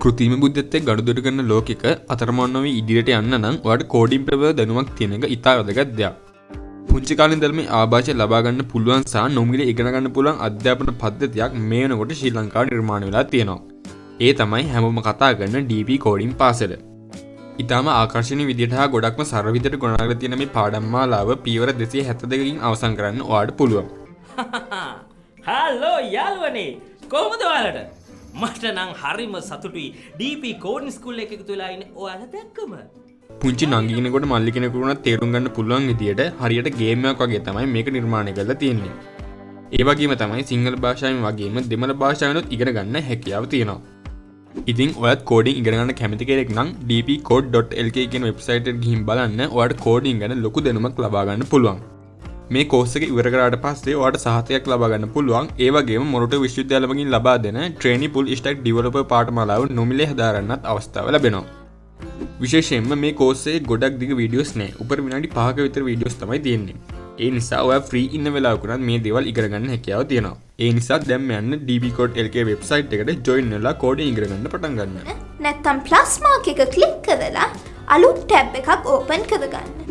කෘතිම බුද්ධත්වයේ ගනුදෙනු කරන ලෝකෙක අතරමං නොවී ඉදිරියට යන්න නම් ඔයාලට කෝඩින් පිළිබඳ දැනුමක් තියෙන එක ඉතා වැදගත් දෙයක්. පුංචි කාලේ ඉඳන්ම ආభాෂය ලබා ගන්න පුළුවන් සහ නොමිලේ ඉගෙන ගන්න පුළුවන් අධ්‍යාපන පද්ධතියක් මේ වෙනකොට ශ්‍රී ලංකාවේ නිර්මාණය වෙලා තියෙනවා. ඒ තමයි හැමෝම කතා කරන DP කෝඩින් පාසල. ඊටම ආකර්ෂණීය විදිහට හා ගොඩක්ම සරල විදිහට ගොඩනගලා තියෙන මේ පාඩම් මාලාව පියවර 272කින් අවසන් කරන්න ඔයාලට පුළුවන්. හලෝ යාළුවනේ කොහොමද ඔයාලට? මට නම් හරිම සතුටුයි DP කෝඩින් ස්කූල් එකක එකතු වෙලා ඉන්නේ ඔයාලා දැක්කම. පුංචි නංගි කෙනෙකුට මල්ලි කෙනෙකුට උනත් තේරුම් ගන්න පුළුවන් විදියට හරියට ගේම් එකක් වගේ තමයි මේක නිර්මාණය කරලා තියෙන්නේ. ඒ වගේම තමයි සිංහල භාෂාවෙන් වගේම දෙමළ භාෂාවෙනුත් ඉගෙන ගන්න හැකියාව තියෙනවා. ඉතින් ඔයත් කෝඩින් ඉගෙන ගන්න කැමති කෙනෙක් නම් dpcode.lk කියන වෙබ්සයිට් එකට ගිහින් බලන්න ඔයාලට කෝඩින් ගැන ලොකු දැනුමක් ලබා ගන්න පුළුවන්. මේ කෝස් එක ඉවර කරාට පස්සේ ඔයාලට සහතිකයක් ලබා ගන්න පුළුවන්. ඒ වගේම මොරටු විශ්වවිද්‍යාලවකින් ලබා දෙන ට්‍රේනි පුල් ස්ටැක් ඩෙවලොපර් පාඨමාලාව නොමිලේ හදාරන්නත් අවස්ථාව ලැබෙනවා. විශේෂයෙන්ම මේ කෝස් එකේ ගොඩක් දිග වීඩියෝස් නැහැ. උඩ විනාඩි 5ක විතර වීඩියෝස් තමයි තියෙන්නේ. ඒ නිසා ඔයා ෆ්‍රී ඉන්න වෙලාවකත් මේ දේවල් ඉගෙන ගන්න හැකියාව තියෙනවා. ඒ නිසා දැන් යන්න dpcode.lk වෙබ්සයිට් එකට join වෙලා කෝඩින් ඉගෙන ගන්න පටන් ගන්න. නැත්නම් ප්ලස් මාක් එක ක්ලික් කරලා අලුත් ටැබ් එකක් ඕපන් කරගන්න.